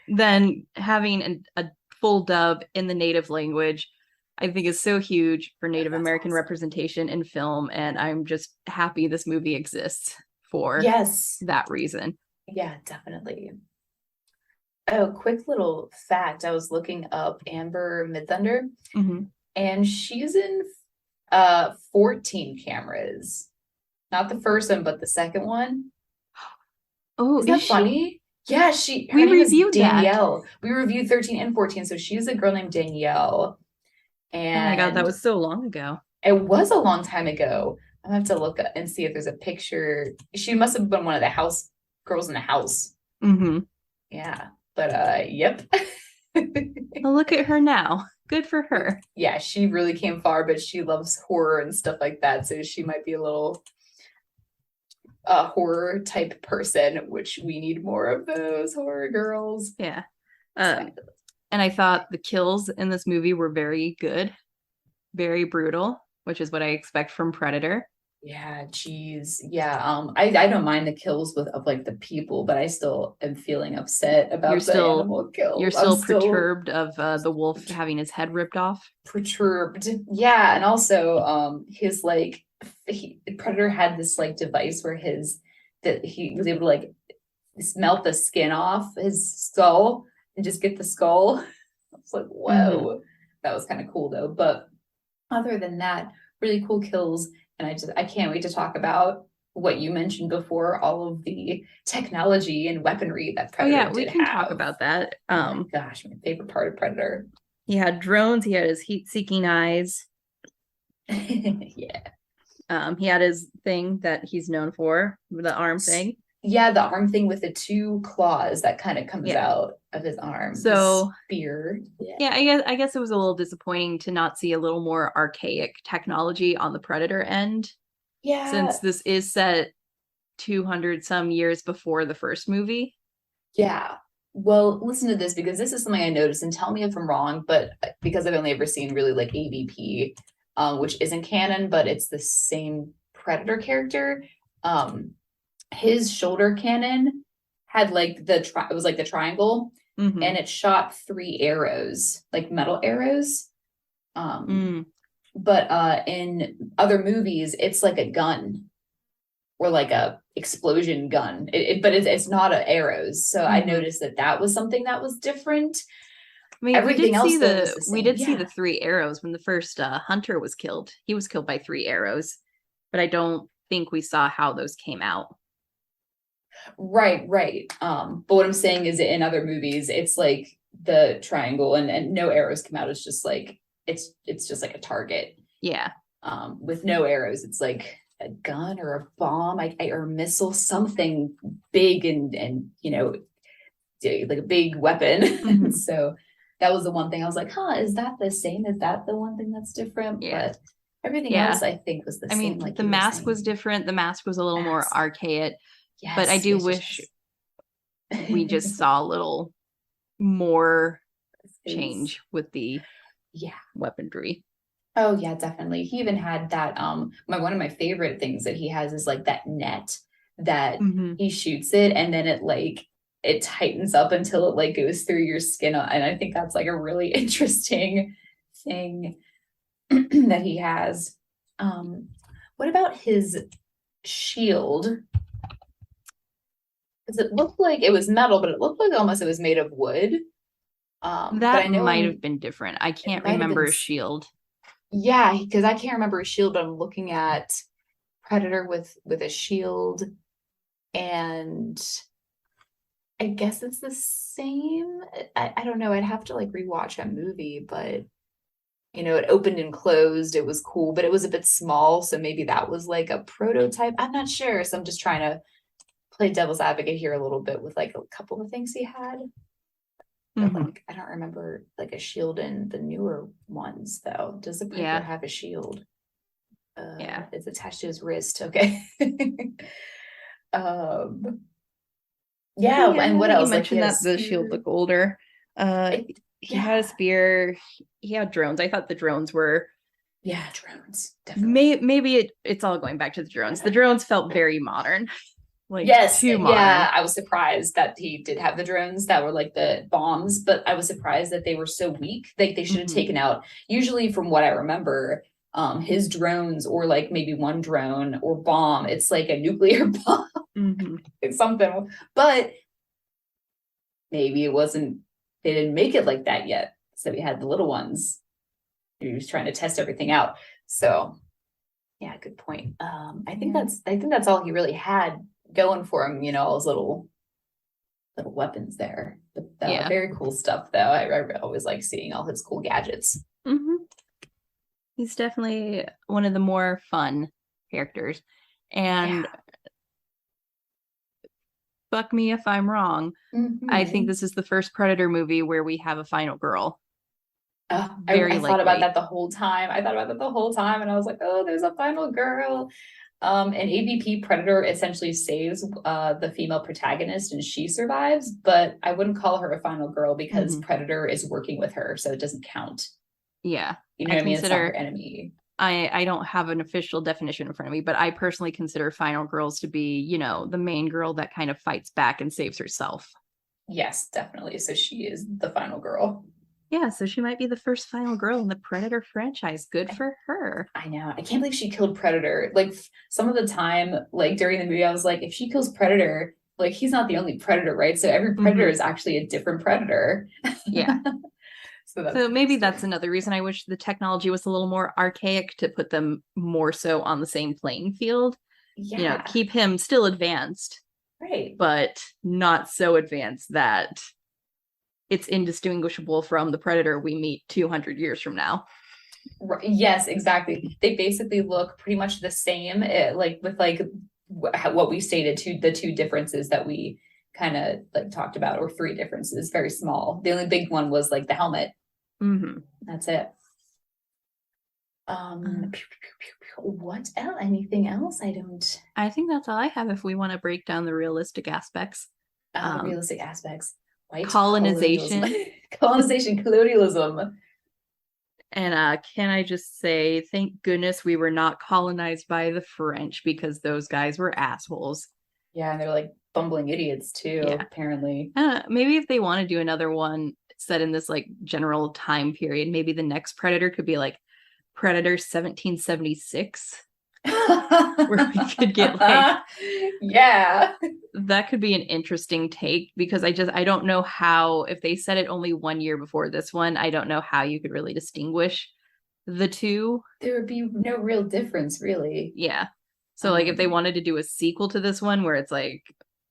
then having a full dub in the native language, I think is so huge for Native American awesome. representation in film, and I'm just happy this movie exists for Yes. that reason. Yeah, definitely. Oh, quick little fact. I was looking up Amber Midthunder, Mm-hmm. and she's in 14 cameras. Not the first one, but the second one. Oh, Isn't is that she? funny? Yeah, her We name is reviewed that. Danielle. We reviewed 13 and 14. So she's a girl named Danielle. Oh my God, that And was so long ago. it was a long time ago. I have to look and see if there's a picture. She must have been one of the house girls in the house. Mm-hmm. Yeah. But yep. Well, look at her now. Good for her. Yeah, she really came far, but she loves horror and stuff like that. So she might be a little horror type person, which we need more of those horror girls. Yeah. And I thought the kills in this movie were very good, very brutal, which is what I expect from Predator. Yeah, geez. Yeah. I don't mind the kills of like the people, but I still am feeling upset about the animal kills. You're still perturbed of the wolf having his head ripped off. Perturbed. Yeah, and also his like Predator had this like device where he was able to like melt the skin off his skull and just get the skull. I was like, whoa. That was kind of cool though. But other than that, really cool kills. And I can't wait to talk about what you mentioned before, all of the technology and weaponry that Predator we can talk about that. Oh my gosh, my favorite part of Predator. He had drones, he had his heat-seeking eyes. Yeah. He had his thing that he's known for, the arm thing. Yeah, the arm thing with the two claws that kind of comes out of his arm. So spear. Yeah, I guess it was a little disappointing to not see a little more archaic technology on the Predator end. Yeah. Since this is set 200 some years before the first movie. Yeah. Well, listen to this because this is something I noticed, and tell me if I'm wrong, but because I've only ever seen really like AVP, which isn't canon, but it's the same Predator character. His shoulder cannon had like it was like the triangle, and it shot 3 arrows, like metal arrows. But in other movies, it's like a gun or like a explosion gun. But it's not arrows. So I noticed that was something that was different. I mean, everything else we did see the 3 arrows when the first hunter was killed. He was killed by 3 arrows, but I don't think we saw how those came out. Right. But what I'm saying is in other movies, it's like the triangle and no arrows come out. It's just like it's just like a target. Yeah. With no arrows, it's like a gun or a bomb, or a missile, something big and you know, like a big weapon. So that was the one thing I was like, is that the same? Is that the one thing that's different? Yeah. But everything else I think was the same. I mean, like the mask was different. The mask was a little more archaic. Yes, but I do wish we just saw a little more change with the weaponry. Oh yeah, definitely. He even had that one of my favorite things that he has is like that net that he shoots it and then it tightens up until it like goes through your skin, and I think that's like a really interesting thing that he has. What about his shield? Because it looked like it was metal, but it looked like almost it was made of wood. That might have been different. I can't remember a shield. Yeah, because I can't remember a shield, but I'm looking at Predator with a shield, and I guess it's the same. I don't know. I'd have to like rewatch a movie, but you know, it opened and closed. It was cool, but it was a bit small, so maybe that was like a prototype. I'm not sure. So I'm just trying to play devil's advocate here a little bit with like a couple of things he had. Like, I don't remember like a shield in the newer ones though. Does the Predator have a shield? It's attached to his wrist. Okay. Yeah, and what You else? Like he mentioned had a that the shield spear. looked older. Uh, It, he had a yeah. spear. He had drones. I thought the drones were Yeah, drones, definitely. maybe it's all going back to the drones. The drones felt very modern, like Yes, too yeah, modern. I was surprised that he did have the drones that were like the bombs, but I was surprised that they were so weak. Like they should have Mhm. taken out, usually from what I remember, his drones or like maybe one drone or bomb, it's like a nuclear bomb. Mhm. It's something. But maybe it wasn't, they didn't make it like that yet. So we had the little ones. He was trying to test everything out. So yeah, good point. Yeah. I think that's all he really had going for him, you know, all those little weapons there. But Yeah. very cool stuff though. I always like seeing all his cool gadgets. Hmm. He's definitely one of the more fun characters. Yeah. And fuck me if I'm wrong, I think Mm-hmm. this is the first Predator movie where we have a final girl. I Very thought about likely. that the whole time. I thought about that the whole time, and I was like, "Oh, there's a final girl." An AVP Predator essentially saves the female protagonist, and she survives. But I wouldn't call her a final girl because Hmm. Predator is working with her, so it doesn't count. Yeah. You know I what I mean? It's not her consider enemy. I don't have an official definition in front of me, but I personally consider final girls to be, the main girl that kind of fights back and saves herself. Yes, definitely. So she is the final girl. Yeah, so she might be the first final girl in the Predator franchise. Good I, for her. I know. I can't believe she killed Predator. Like some of the time, like during the movie, I was like, if she kills Predator, like he's not the only Predator, right? So every Predator Hmm. is actually a different Predator. Yeah. So that's So maybe that's interesting. another reason I wish the technology was a little more archaic to put them more so on the same playing field. Yeah, Keep him still advanced, right. but not so advanced that it's indistinguishable from the Predator we meet 200 years from now. Yes, exactly. They basically look pretty much the same, like with like what we stated to the two differences that we kind of like talked about, or three differences, very small. The only big one was like the helmet. Mm-hmm. That's it. What else? Anything else? I don't. I think that's all I have if we want to break down the realistic aspects. The Um, realistic aspects. White colonialism, colonization. colonization, colonialism. And can I just say, thank goodness we were not colonized by the French because those guys were assholes. Yeah, and they're like bumbling idiots too, Yeah. apparently. Maybe if they want to do another one set in this like general time period, maybe the next Predator could be like Predator 1776, where we could get like Yeah. that could be an interesting take because I don't know how if they said it only 1 year before this one, I don't know how you could really distinguish the two. There would be no real difference, really. Yeah. So like if they Um, wanted to do a sequel to this one where it's like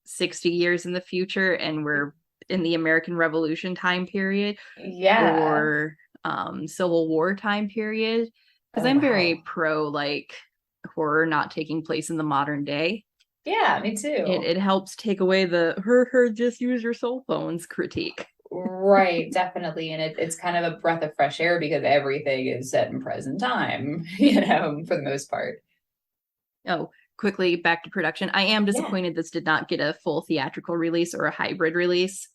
60 years in the future and we're in the American Revolution time period yeah. or Civil War time period, because Oh, I'm very wow. pro like horror not taking place in the modern day. Yeah, me It too. it helps take away the her just use your cell phones critique. Right, definitely. And it's kind of a breath of fresh air because everything is set in present time, you know, for the most part. Oh, quickly back to production. I am Yeah. disappointed this did not get a full theatrical release or a hybrid release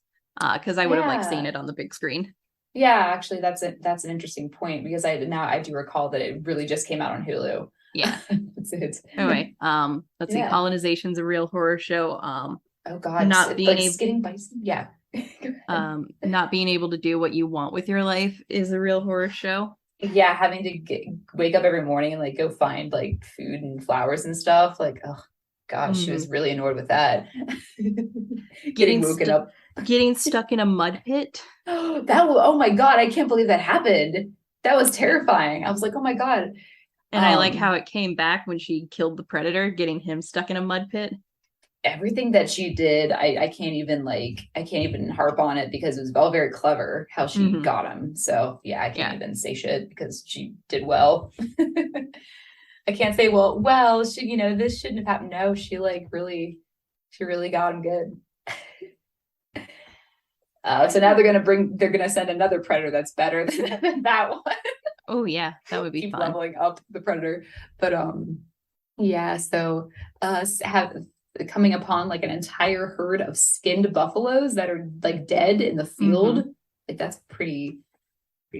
because I would have liked seeing Yeah. it on the big screen. Yeah, actually that's an interesting point because I do recall that it really just came out on Hulu. Yeah. That's it. Anyway, let's see. Yeah. Colonization's a real horror show. Oh God, Not being like able skinning bison. Yeah. Go ahead. not being able to do what you want with your life is a real horror show. Yeah, having to wake up every morning and like go find like food and flowers and stuff. Like, oh gosh, she Mm-hmm. was really annoyed with that. Getting Getting woken st- up. getting stuck in a mud pit. Oh my God, I can't believe that happened. That was terrifying. I was like, oh my God. And I like how Um, it came back when she killed the predator, getting him stuck in a mud pit. Everything that she did, I can't even I can't even harp on it because it was all very clever how she Mm-hmm. got him. So yeah, I can't Yeah. even say shit because she did well. I can't say, she, you know, this shouldn't have happened. No, she really got him good. So now they're gonna send another predator that's better than that one. Oh yeah, that would be Keep fun. leveling up the predator. But yeah, so have coming upon like an entire herd of skinned buffaloes that are like dead in the field. Like that's pretty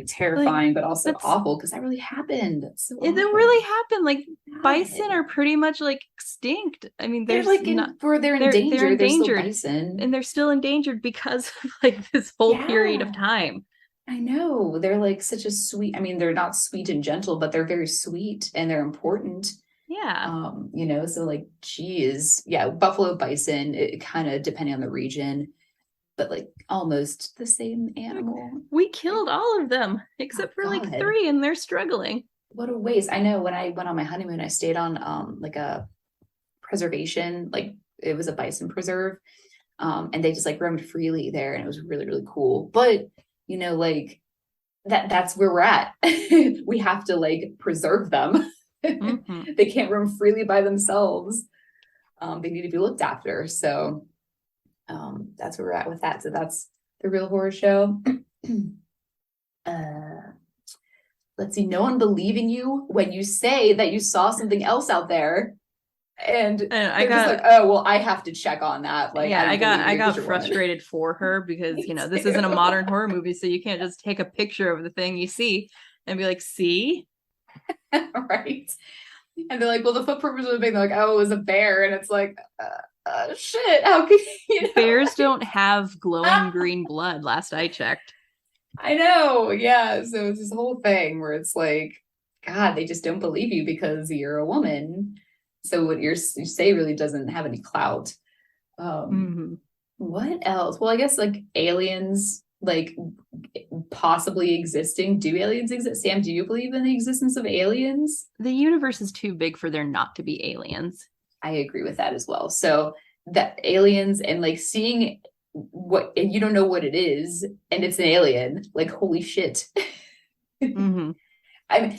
terrifying, but also awful because that really happened. That's so it really happened. Like bison are pretty much like extinct. I mean, they're like they're endangered. They're endangered, bison, and they're still endangered because of like this whole period of time. I know, they're like such a sweet. I mean, they're not sweet and gentle, but they're very sweet and they're important. Yeah. You know, so like, geez, yeah, buffalo, bison, it kind of depending on the region, but like almost the same animal. We killed all of them except for like 3, and they're struggling. What a waste. I know when I went on my honeymoon, I stayed on like a preservation, like it was a bison preserve. And they just like roamed freely there, and it was really, really cool. But you know, like that's where we're at. We have to like preserve them. They can't roam freely by themselves. They need to be looked after. So that's where we're at with that. So that's the real horror show. Let's see. No one believing you when you say that you saw something else out there. And I got just like, oh well, I have to check on that. Like, yeah, I got frustrated for her because you know this isn't a modern horror movie, so you can't just take a picture of the thing you see and be like, see. Right. And they're like, well, the footprint was really big. They're like, oh, it was a bear. And it's like, shit, how can you know? Bears don't have glowing green blood, last I checked. I know. Yeah. So it's this whole thing where it's like, God, they just don't believe you because you're a woman. So what you say really doesn't have any clout. What else? Well, I guess like aliens, like possibly existing. Do aliens exist? Sam, do you believe in the existence of aliens? The universe is too big for there not to be aliens. I agree with that as well. So that aliens and like seeing what, and you don't know what it is, and it's an alien, like holy shit. I'm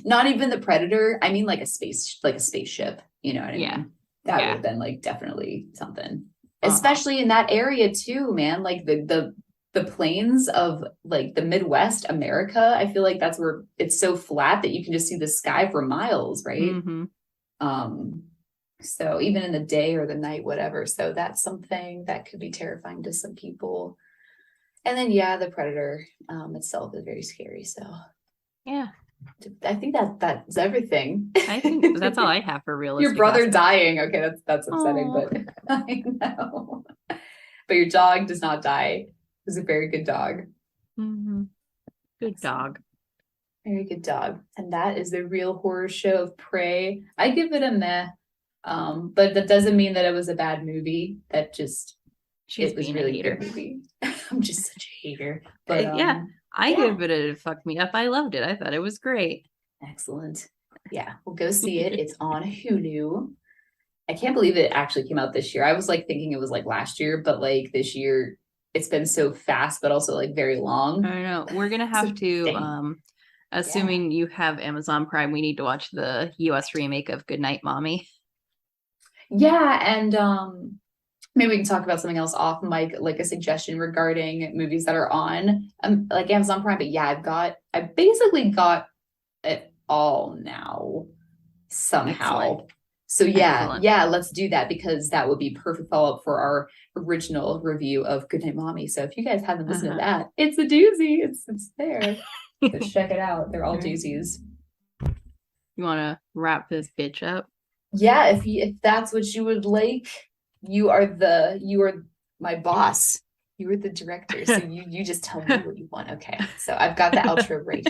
not even the Predator. I mean like a spaceship, you know what I mean? That would have been like definitely something. Especially in that area too, man. Like the plains of like the Midwest America, I feel like that's where it's so flat that you can just see the sky for miles, right? So even in the day or the night, whatever. So that's something that could be terrifying to some people. And then the Predator itself is very scary. So yeah, I think that's everything. I think that's all I have for realistic. Your brother dying. Okay, that's upsetting, but I know. But your dog does not die. Is a very good dog. Good dog. Very good dog. And that is the real horror show of Prey. I give it a meh. But that doesn't mean that it was a bad movie. That just it was really a good movie. I'm just such a hater. But I give it a fuck me up. I loved it. I thought it was great. Excellent. Yeah, we'll go see it. It's on Hulu. I can't believe it actually came out this year. I was like thinking it was like last year, but like this year it's been so fast, but also like very long. I know. We're gonna have to assuming you have Amazon Prime, we need to watch the US remake of Goodnight Mommy. Yeah, and maybe we can talk about something else off mic, like a suggestion regarding movies that are on like Amazon Prime. But I basically got it all now somehow. Excellent. So let's do that because that would be perfect follow-up for our original review of Goodnight Mommy. So if you guys haven't listened to that, it's a doozy. It's there. So check it out. They're all doozies. You want to wrap this bitch up? Yeah, if that's what you would like, you are my boss. You are the director, so you just tell me what you want. Okay, so I've got the outro right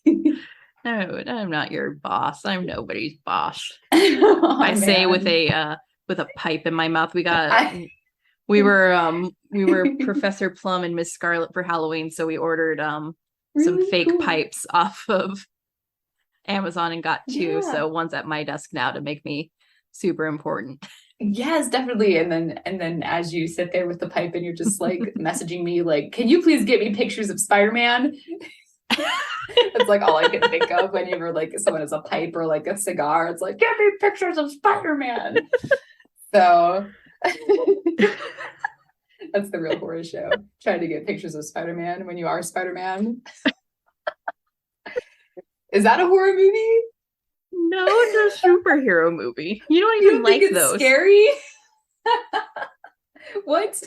here. No, I'm not your boss. I'm nobody's boss. I say with a pipe in my mouth. We were Professor Plum and Miss Scarlet for Halloween, so we ordered some fake pipes off of Amazon and got 2. So one's at my desk now to make me super important. Yes, definitely. And then as you sit there with the pipe and you're just like messaging me like, can you please get me pictures of Spider-Man? That's like all I can think of whenever like someone has a pipe or like a cigar. It's like, get me pictures of Spider-Man. So that's the real horror show. Trying to get pictures of Spider-Man when you are Spider-Man. Is that a horror movie? No, it's a superhero movie. You don't even like those. Scary? What?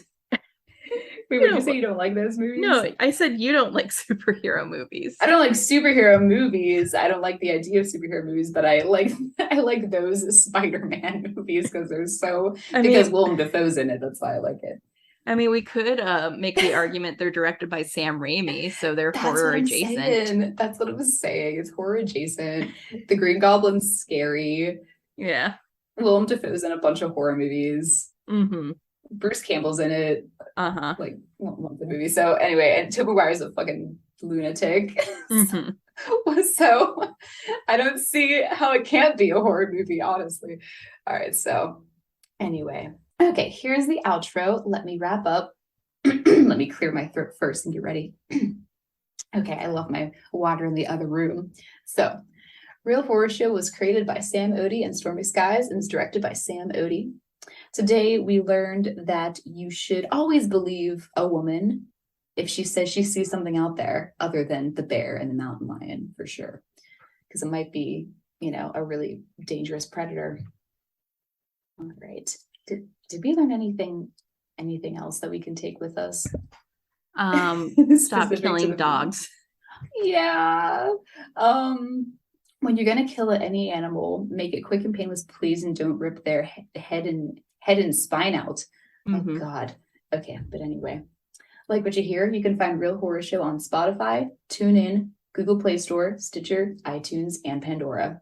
Wait, would you say you don't like those movies? No, I said you don't like superhero movies. I don't like superhero movies. I don't like the idea of superhero movies, but I like those Spider-Man movies because they're so because Willem Dafoe's in it. That's why I like it. I mean, we could make the argument they're directed by Sam Raimi, so they're horror adjacent. That's what I was saying. It's horror adjacent. The Green Goblin's scary. Yeah. Willem Dafoe's in a bunch of horror movies. Mm-hmm. Bruce Campbell's in it. Like one of the movies. So anyway, and Tobey Maguire's a fucking lunatic. Mm-hmm. So I don't see how it can't be a horror movie, honestly. All right, so anyway. Okay, here's the outro. Let me wrap up. Let me clear my throat first and get ready. Okay, I left my water in the other room. So, Real Horror Show was created by Sam Odie and Stormy Skies and is directed by Sam Odie. Today, we learned that you should always believe a woman if she says she sees something out there other than the bear and the mountain lion, for sure. Because it might be, a really dangerous predator. All right. Did we learn anything else that we can take with us? Stop killing dogs. Yeah. When you're gonna kill any animal, make it quick and painless, please, and don't rip their head and spine out. Mm-hmm. Oh God. Okay, but anyway, like what you hear, you can find Real Horror Show on Spotify, TuneIn, Google Play Store, Stitcher, iTunes, and Pandora.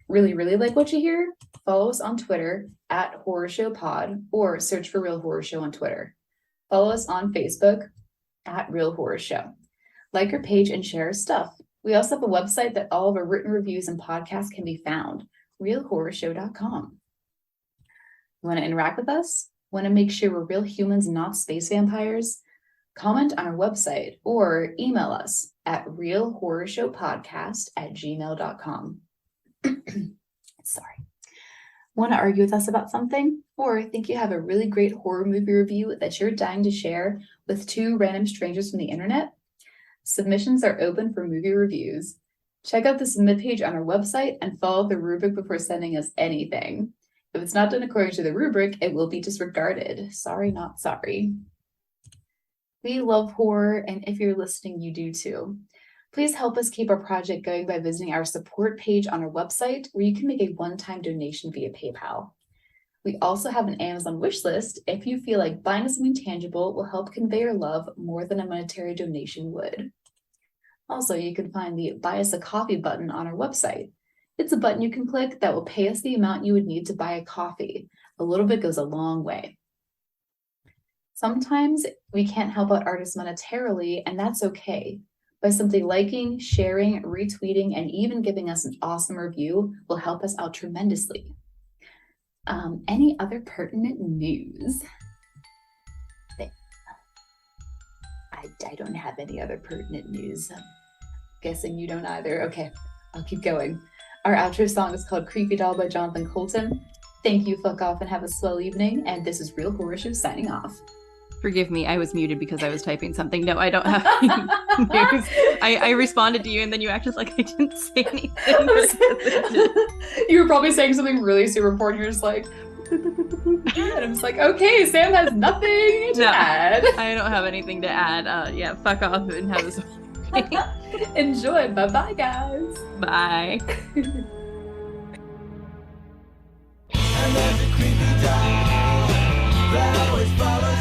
Really, really like what you hear? Follow us on Twitter @HorrorShowPod or search for Real Horror Show on Twitter. Follow us on Facebook @Real Horror Show. Like our page and share our stuff. We also have a website that all of our written reviews and podcasts can be found, realhorrorshow.com. Want to interact with us? Want to make sure we're real humans, not space vampires? Comment on our website or email us at realhorrorshowpodcast@gmail.com. Sorry. Want to argue with us about something? Or think you have a really great horror movie review that you're dying to share with two random strangers from the internet? Submissions are open for movie reviews. Check out the submit page on our website and follow the rubric before sending us anything. If it's not done according to the rubric, it will be disregarded. Sorry, not sorry. We love horror, and if you're listening, you do too. Please help us keep our project going by visiting our support page on our website, where you can make a one-time donation via PayPal. We also have an Amazon wish list if you feel like buying something tangible will help convey your love more than a monetary donation would. Also, you can find the Buy Us a Coffee button on our website. It's a button you can click that will pay us the amount you would need to buy a coffee. A little bit goes a long way. Sometimes we can't help out artists monetarily, and that's okay. By simply liking, sharing, retweeting, and even giving us an awesome review will help us out tremendously. Any other pertinent news? I don't have any other pertinent news. I'm guessing you don't either. Okay, I'll keep going. Our outro song is called Creepy Doll by Jonathan Colton. Thank you, fuck off, and have a swell evening. And this is Real Horror Show signing off. Forgive me, I was muted because I was typing something. No, I don't have any news. I responded to you and then you acted like I didn't say anything. You were probably saying something really super important. You're just like, and I'm just like, okay, Sam has nothing to add. I don't have anything to add. Yeah, fuck off and have this. Enjoy. Bye-bye, guys. Bye. And there's a creepy doll that always follows